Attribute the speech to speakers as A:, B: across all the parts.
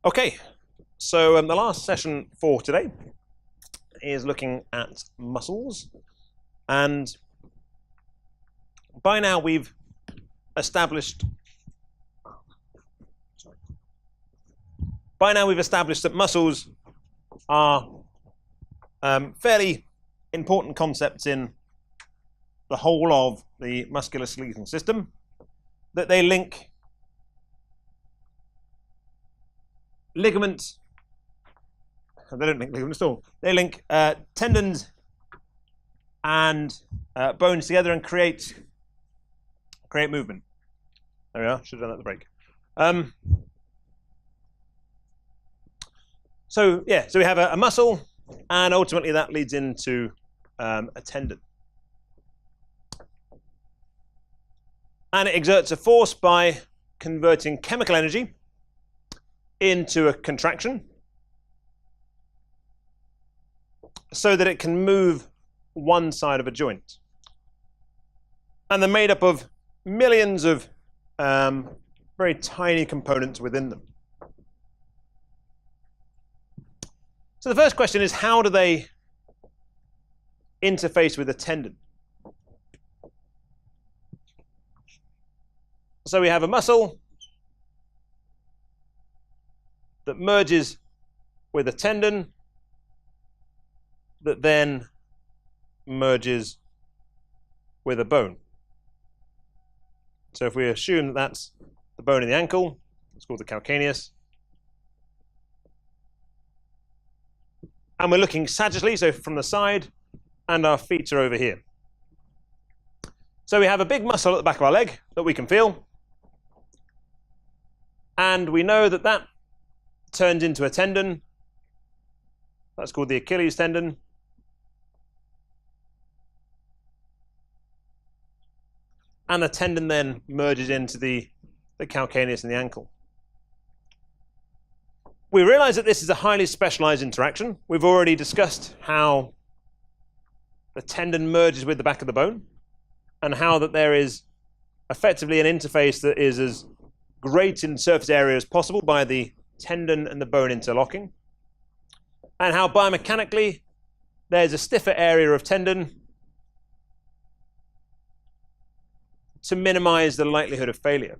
A: Okay, so the last session for today is looking at muscles, and by now we've established that muscles are fairly important concepts in the whole of the musculoskeletal system, that they link ligaments. They don't link ligaments at all. They link tendons and bones together and create movement. There we are. Should have done that at the break. So we have a muscle, and ultimately that leads into a tendon. And it exerts a force by converting chemical energy into a contraction so that it can move one side of a joint. And they're made up of millions of very tiny components within them. So the first question is, how do they interface with a tendon? So we have a muscle that merges with a tendon that then merges with a bone. So if we assume that that's the bone in the ankle, it's called the calcaneus. And we're looking sagittally, so from the side, and our feet are over here. So we have a big muscle at the back of our leg that we can feel. And we know that that turns into a tendon. That's called the Achilles tendon. And the tendon then merges into the calcaneus in the ankle. We realize that this is a highly specialized interaction. We've already discussed how the tendon merges with the back of the bone, and how that there is effectively an interface that is as great in surface area as possible by the tendon and the bone interlocking, and how biomechanically there's a stiffer area of tendon to minimize the likelihood of failure.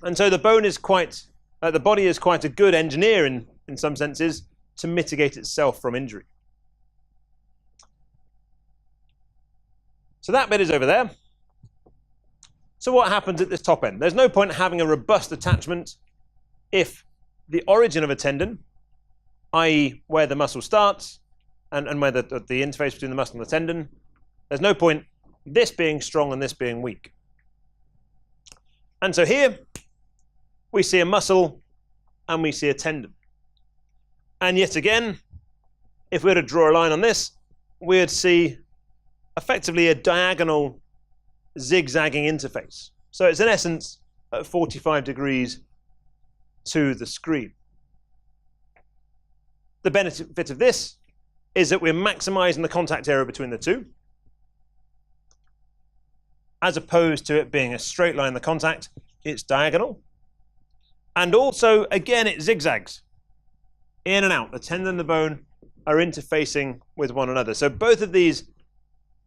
A: And so the bone is the body is quite a good engineer in some senses to mitigate itself from injury. So that bit is over there. So what happens at this top end? There's no point having a robust attachment if the origin of a tendon, i.e. where the muscle starts and where the interface between the muscle and the tendon, there's no point this being strong and this being weak. And so here we see a muscle and we see a tendon. And yet again, if we were to draw a line on this, we'd see effectively a diagonal zigzagging interface. So it's in essence at 45 degrees to the screen. The benefit of this is that we're maximizing the contact area between the two, as opposed to it being a straight line, the contact, it's diagonal. And also, again, it zigzags in and out. The tendon and the bone are interfacing with one another. So both of these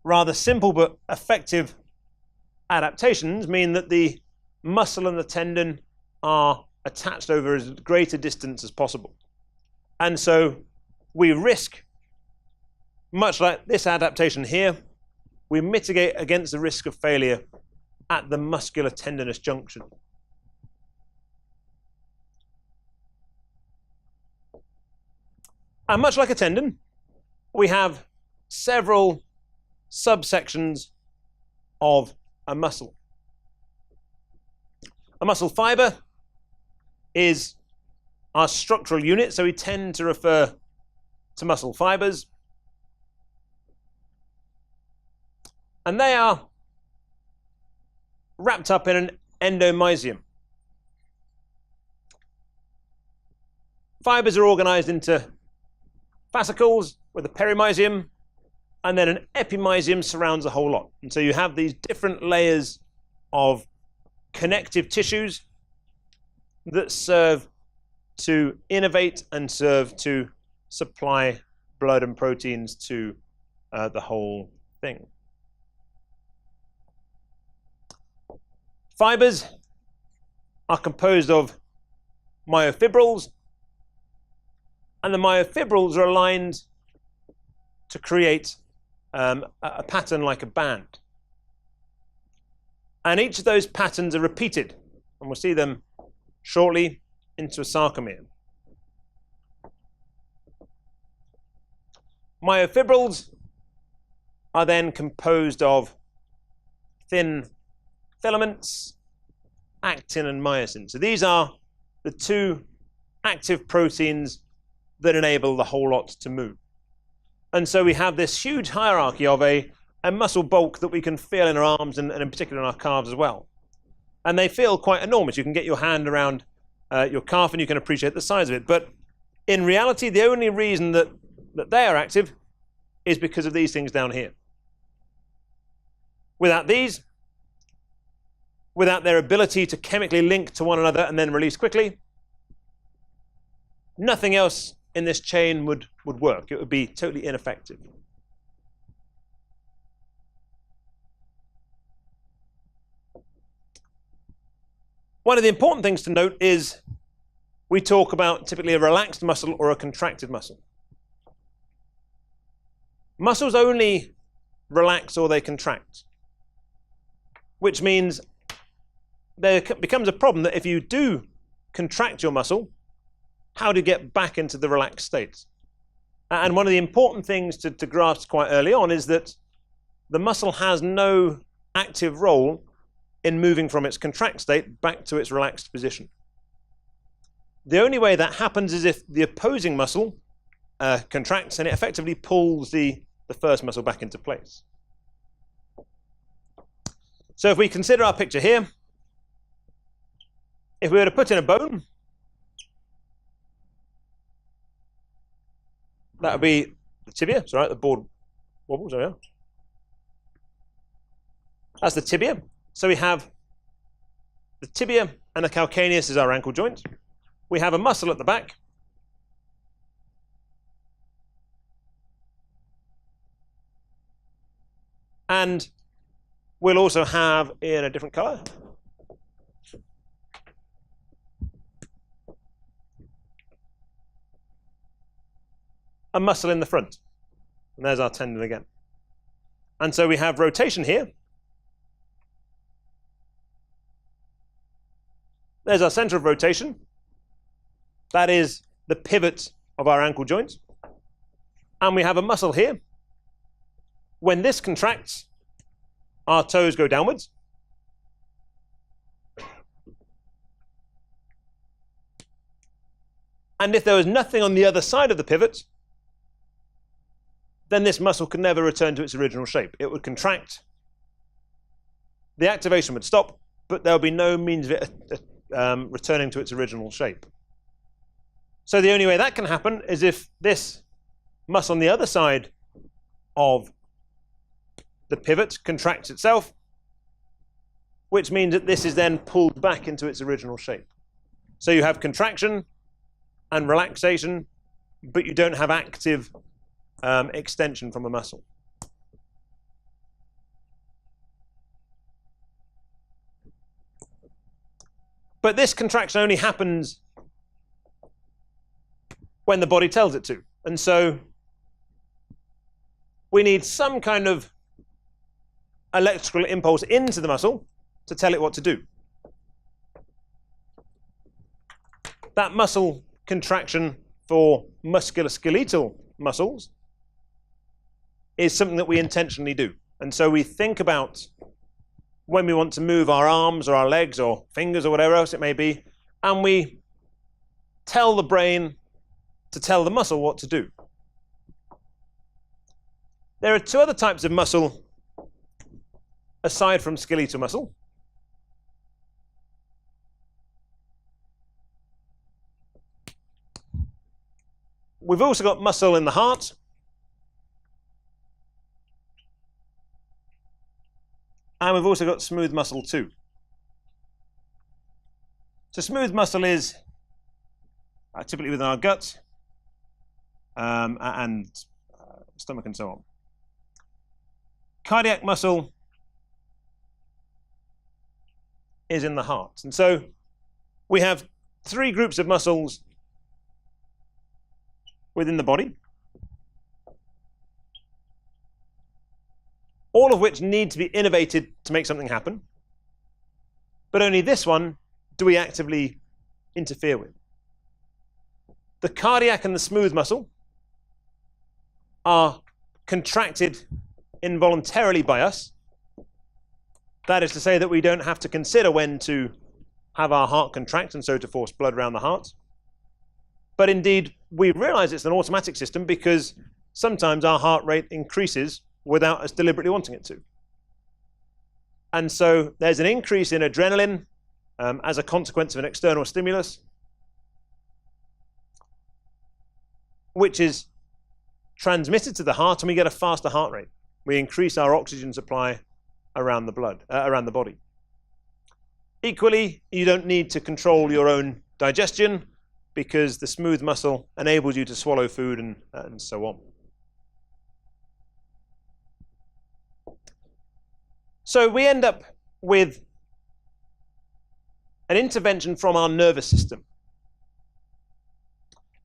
A: rather simple but effective adaptations mean that the muscle and the tendon are attached over as great a distance as possible. And so we risk, much like this adaptation here, we mitigate against the risk of failure at the muscular tendinous junction. And much like a tendon, we have several subsections of a muscle. A muscle fiber is our structural unit, so we tend to refer to muscle fibers. And they are wrapped up in an endomysium. Fibers are organized into fascicles with a perimysium, and then an epimysium surrounds a whole lot. And so you have these different layers of connective tissues that serve to innervate and serve to supply blood and proteins to the whole thing. Fibers are composed of myofibrils, and the myofibrils are aligned to create a pattern like a band. And each of those patterns are repeated, and we'll see them shortly into a sarcomere. Myofibrils are then composed of thin filaments, actin and myosin. So these are the two active proteins that enable the whole lot to move. And so we have this huge hierarchy of a muscle bulk that we can feel in our arms and in particular in our calves as well. And they feel quite enormous. You can get your hand around your calf and you can appreciate the size of it. But in reality, the only reason that they are active is because of these things down here. Without these, without their ability to chemically link to one another and then release quickly, nothing else in this chain would work. It would be totally ineffective. One of the important things to note is we talk about typically a relaxed muscle or a contracted muscle. Muscles only relax or they contract, which means there becomes a problem that if you do contract your muscle, how do you get back into the relaxed state? And one of the important things to grasp quite early on is that the muscle has no active role in moving from its contract state back to its relaxed position. The only way that happens is if the opposing muscle contracts and it effectively pulls the first muscle back into place. So if we consider our picture here, if we were to put in a bone, that would be the tibia. Sorry, the board wobbles. There we are. That's the tibia. So we have the tibia and the calcaneus is our ankle joint. We have a muscle at the back. And we'll also have, in a different color, a muscle in the front. And there's our tendon again. And so we have rotation here. There's our center of rotation. That is the pivot of our ankle joint. And we have a muscle here. When this contracts, our toes go downwards. And if there was nothing on the other side of the pivot, then this muscle could never return to its original shape. It would contract, the activation would stop, but there would be no means of it returning to its original shape. So the only way that can happen is if this muscle on the other side of the pivot contracts itself, which means that this is then pulled back into its original shape. So you have contraction and relaxation, but you don't have active extension from a muscle. But this contraction only happens when the body tells it to. And so we need some kind of electrical impulse into the muscle to tell it what to do. That muscle contraction for musculoskeletal muscles is something that we intentionally do. And so we think about when we want to move our arms or our legs or fingers or whatever else it may be, and we tell the brain to tell the muscle what to do. There are two other types of muscle aside from skeletal muscle. We've also got muscle in the heart. And we've also got smooth muscle too. So smooth muscle is typically within our gut and stomach and so on. Cardiac muscle is in the heart. And so we have three groups of muscles within the body, all of which need to be innervated to make something happen. But only this one do we actively interfere with. The cardiac and the smooth muscle are contracted involuntarily by us. That is to say that we don't have to consider when to have our heart contract and so to force blood around the heart. But indeed, we realize it's an automatic system because sometimes our heart rate increases without us deliberately wanting it to. And so there's an increase in adrenaline as a consequence of an external stimulus, which is transmitted to the heart, and we get a faster heart rate. We increase our oxygen supply around the blood, around the body. Equally, you don't need to control your own digestion because the smooth muscle enables you to swallow food and so on. So we end up with an intervention from our nervous system.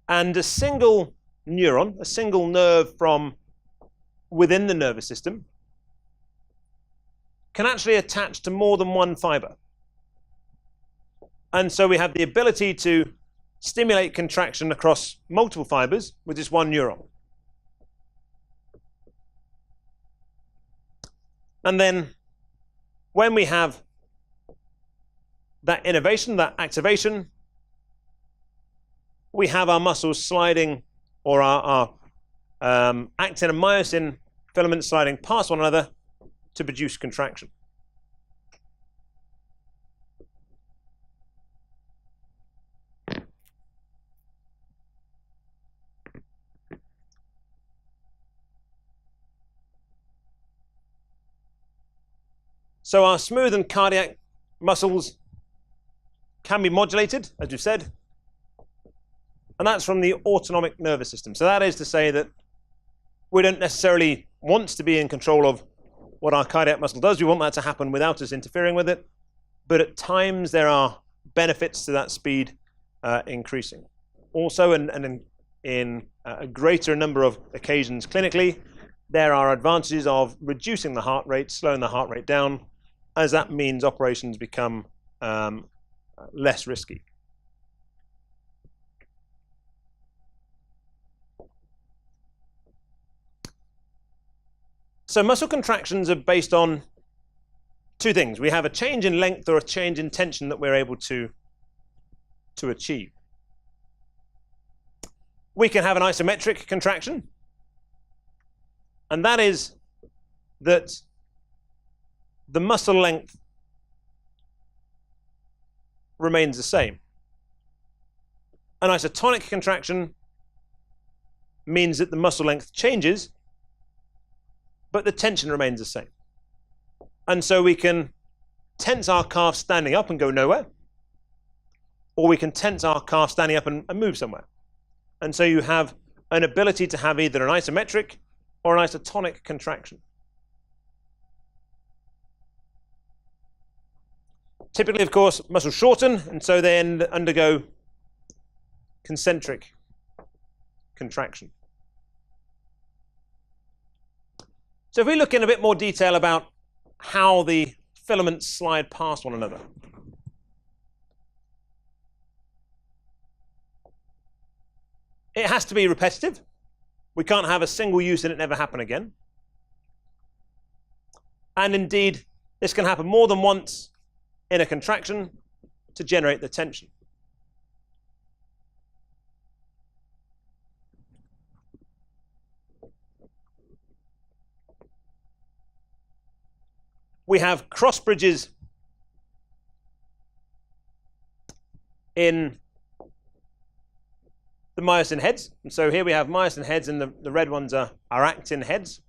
A: And a single neuron, a single nerve from within the nervous system, can actually attach to more than one fiber. And so we have the ability to stimulate contraction across multiple fibers with just one neuron. And then when we have that innervation, that activation, we have our muscles sliding, or our actin and myosin filaments sliding past one another to produce contraction. So our smooth and cardiac muscles can be modulated, as we've said, and that's from the autonomic nervous system. So that is to say that we don't necessarily want to be in control of what our cardiac muscle does. We want that to happen without us interfering with it. But at times there are benefits to that speed increasing. Also, and in a greater number of occasions clinically, there are advantages of reducing the heart rate, slowing the heart rate down, as that means operations become less risky. So muscle contractions are based on two things. We have a change in length or a change in tension that we're able to achieve. We can have an isometric contraction, and that is that the muscle length remains the same. An isotonic contraction means that the muscle length changes, but the tension remains the same. And so we can tense our calf standing up and go nowhere, or we can tense our calf standing up and move somewhere. And so you have an ability to have either an isometric or an isotonic contraction. Typically, of course, muscles shorten, and so they undergo concentric contraction. So if we look in a bit more detail about how the filaments slide past one another. It has to be repetitive. We can't have a single use and it never happen again. And indeed, this can happen more than once in a contraction to generate the tension. We have cross bridges in the myosin heads. And so here we have myosin heads, and the red ones are actin heads.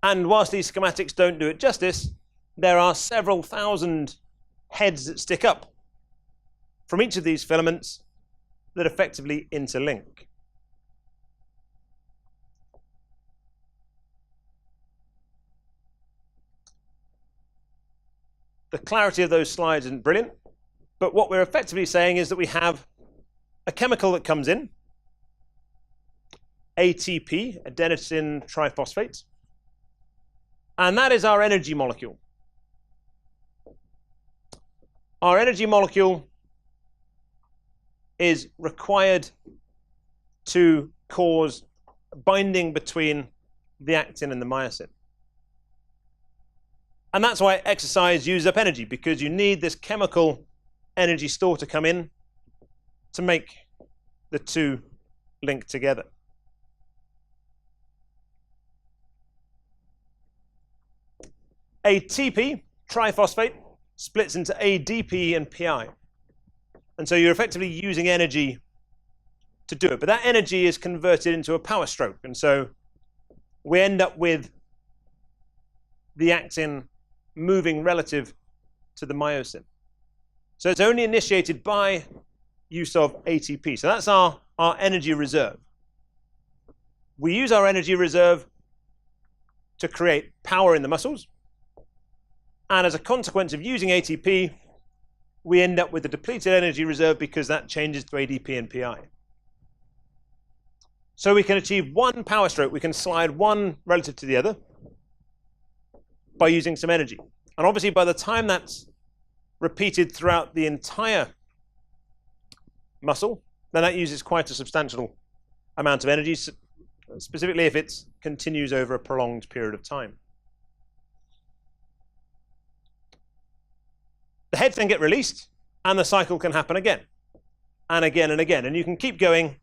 A: And whilst these schematics don't do it justice, there are several thousand heads that stick up from each of these filaments that effectively interlink. The clarity of those slides isn't brilliant, but what we're effectively saying is that we have a chemical that comes in, ATP, adenosine triphosphate, and that is our energy molecule. Our energy molecule is required to cause binding between the actin and the myosin. And that's why exercise uses up energy, because you need this chemical energy store to come in to make the two link together. ATP, triphosphate, splits into ADP and PI. And so you're effectively using energy to do it. But that energy is converted into a power stroke. And so we end up with the actin moving relative to the myosin. So it's only initiated by use of ATP. So that's our energy reserve. We use our energy reserve to create power in the muscles. And as a consequence of using ATP, we end up with a depleted energy reserve because that changes to ADP and PI. So we can achieve one power stroke. We can slide one relative to the other by using some energy. And obviously, by the time that's repeated throughout the entire muscle, then that uses quite a substantial amount of energy, specifically if it continues over a prolonged period of time. The heads then get released, and the cycle can happen again, and again, and again. And you can keep going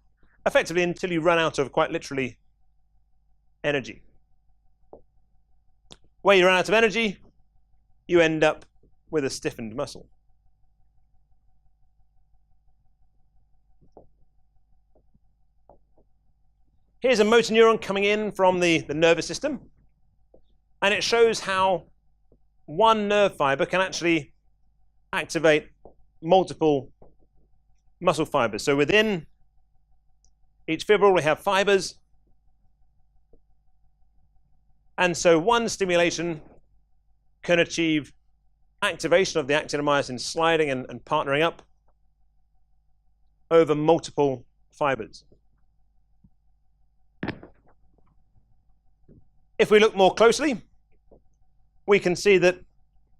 A: effectively until you run out of, quite literally, energy. Where you run out of energy, you end up with a stiffened muscle. Here's a motor neuron coming in from the nervous system, and it shows how one nerve fiber can actually activate multiple muscle fibers. So within each fibril, we have fibers. And so one stimulation can achieve activation of the actin and myosin sliding and partnering up over multiple fibers. If we look more closely, we can see that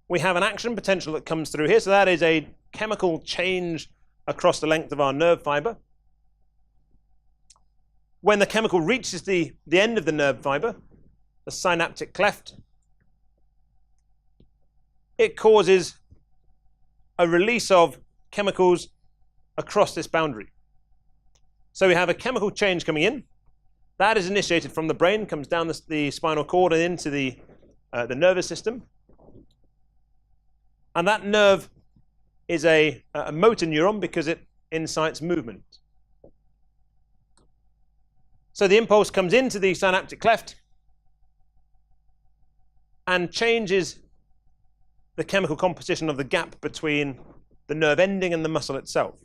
A: we have an action potential that comes through here. So that is a chemical change across the length of our nerve fiber. When the chemical reaches the end of the nerve fiber, the synaptic cleft, it causes a release of chemicals across this boundary. So we have a chemical change coming in. That is initiated from the brain, comes down the spinal cord and into the nervous system. And that nerve is a motor neuron because it incites movement. So the impulse comes into the synaptic cleft and changes the chemical composition of the gap between the nerve ending and the muscle itself.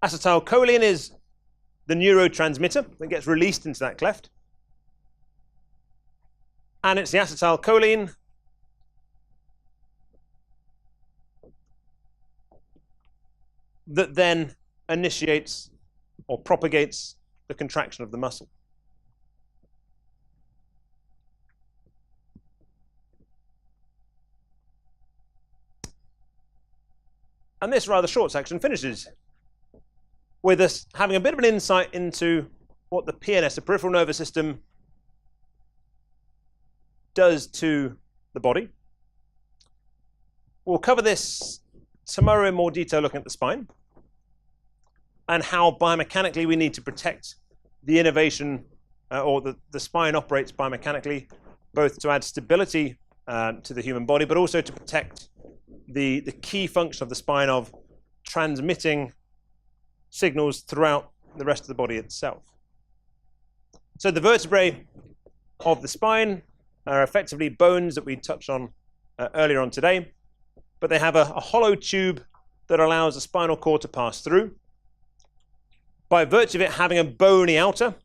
A: Acetylcholine is the neurotransmitter that gets released into that cleft. And it's the acetylcholine that then initiates or propagates the contraction of the muscle. And this rather short section finishes with us having a bit of an insight into what the PNS, the peripheral nervous system, does to the body. We'll cover this tomorrow in more detail, looking at the spine and how biomechanically we need to protect the innervation, or the spine operates biomechanically, both to add stability to the human body, but also to protect the key function of the spine of transmitting signals throughout the rest of the body itself. So the vertebrae of the spine are effectively bones that we touched on earlier on today, but they have a hollow tube that allows the spinal cord to pass through. By virtue of it having a bony outer,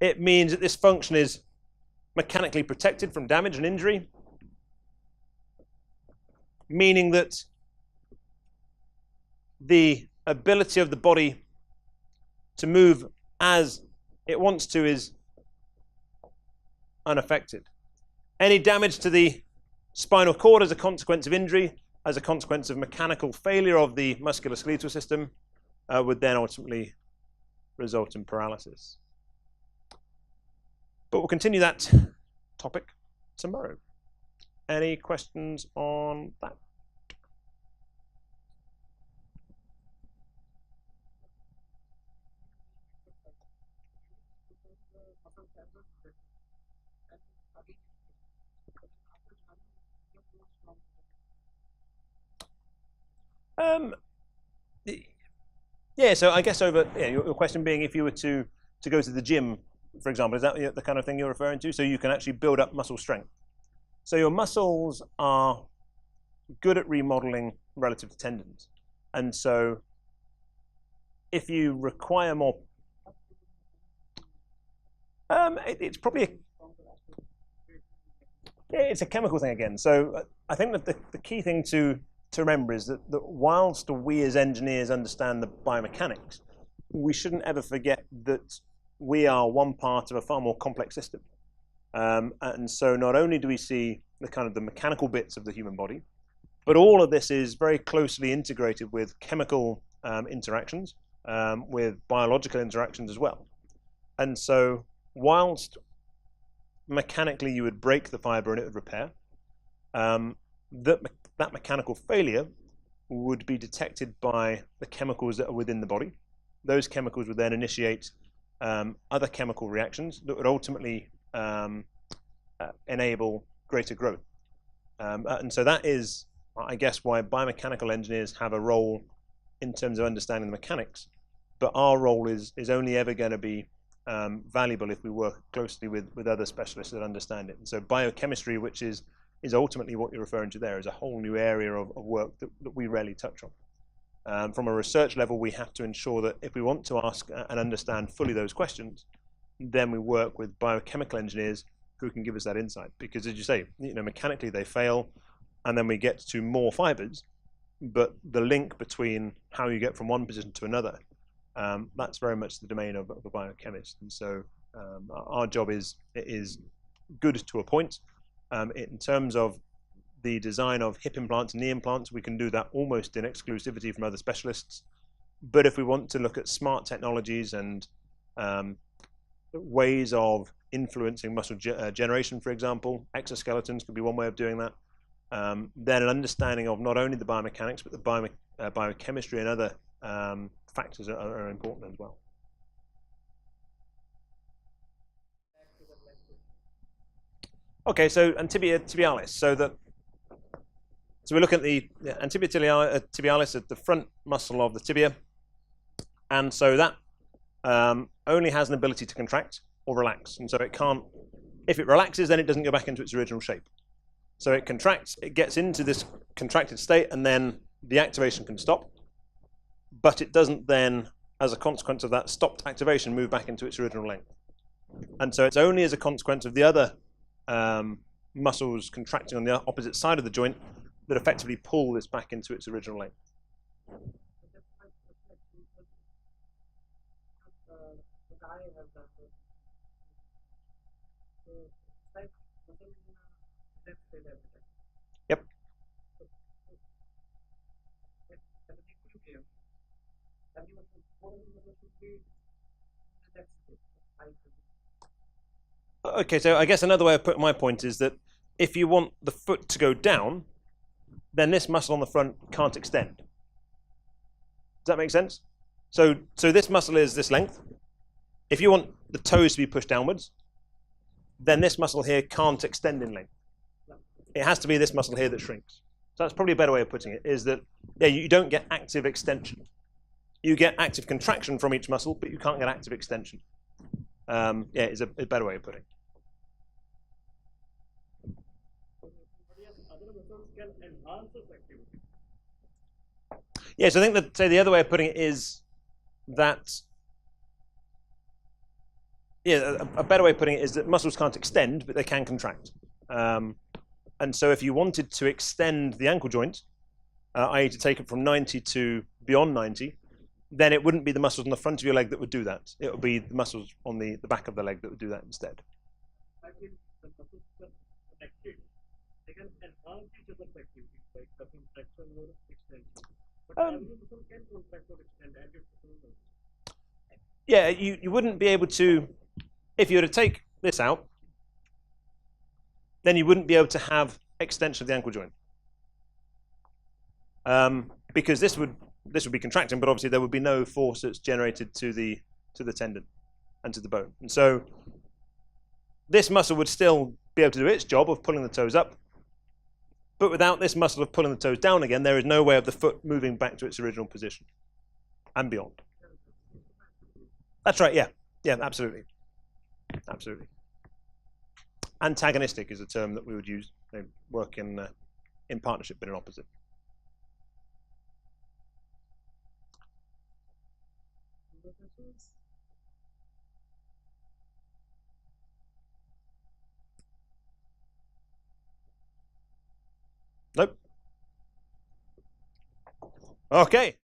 A: it means that this function is mechanically protected from damage and injury, meaning that the ability of the body to move as it wants to is unaffected. Any damage to the spinal cord as a consequence of injury, as a consequence of mechanical failure of the musculoskeletal system, would then ultimately result in paralysis. But we'll continue that topic tomorrow. Any questions on that? Yeah, so I guess your question being if you were to go to the gym, for example, is that the kind of thing you're referring to? So you can actually build up muscle strength. So your muscles are good at remodeling relative to tendons. And so if you require more, it's probably it's a chemical thing again. So I think that the key thing to remember is that whilst we as engineers understand the biomechanics, we shouldn't ever forget that we are one part of a far more complex system. And so not only do we see the mechanical bits of the human body, but all of this is very closely integrated with chemical interactions, with biological interactions as well. And so whilst mechanically you would break the fiber and it would repair, that mechanical failure would be detected by the chemicals that are within the body. Those chemicals would then initiate other chemical reactions that would ultimately enable greater growth. And so that is, I guess, why biomechanical engineers have a role in terms of understanding the mechanics. But our role is only ever going to be valuable if we work closely with other specialists that understand it. And so biochemistry, which is ultimately what you're referring to there, is a whole new area of work that we rarely touch on. From a research level, we have to ensure that if we want to ask and understand fully those questions, then we work with biochemical engineers who can give us that insight. Because as you say, mechanically they fail, and then we get to more fibers, but the link between how you get from one position to another, that's very much the domain of a biochemist. And so our job is good to a point. In terms of the design of hip implants and knee implants, we can do that almost in exclusivity from other specialists. But if we want to look at smart technologies and ways of influencing muscle generation, for example, exoskeletons could be one way of doing that, then an understanding of not only the biomechanics, but the biochemistry and other factors are important as well. Okay, so tibia tibialis. So we look at the tibia tibialis at the front muscle of the tibia, and so that only has an ability to contract or relax, and so it can't. If it relaxes, then it doesn't go back into its original shape. So it contracts, it gets into this contracted state, and then the activation can stop, but it doesn't then, as a consequence of that stopped activation, move back into its original length. And so it's only as a consequence of the other muscles contracting on the opposite side of the joint that effectively pull this back into its original length. Yep. Okay, so I guess another way of putting my point is that if you want the foot to go down, then this muscle on the front can't extend. Does that make sense? So this muscle is this length. If you want the toes to be pushed downwards, then this muscle here can't extend in length. It has to be this muscle here that shrinks. So that's probably a better way of putting it, is that you don't get active extension. You get active contraction from each muscle, but you can't get active extension. It's a better way of putting it.
B: can enhance this activity.
A: Yes, I think that, say, the other way of putting it is that, yeah, a better way of putting it is that muscles can't extend, but they can contract. And so if you wanted to extend the ankle joint, i.e. to take it from 90 to beyond 90, then it wouldn't be the muscles on the front of your leg that would do that. It would be the muscles on the back of the leg that would do that instead.
B: I think the muscles are connected. They can enhance each other's activities, like the contraction or extension. But every muscle can contract or extend at its own.
A: Yeah, you wouldn't be able to, if you were to take this out, then you wouldn't be able to have extension of the ankle joint. Because this would be contracting, but obviously there would be no force that's generated to the tendon and to the bone. And so this muscle would still be able to do its job of pulling the toes up, but without this muscle of pulling the toes down again, there is no way of the foot moving back to its original position and beyond. That's right, yeah. Yeah, absolutely. Absolutely. Antagonistic is a term that we would use. They work in partnership, but in opposite. Nope. Okay.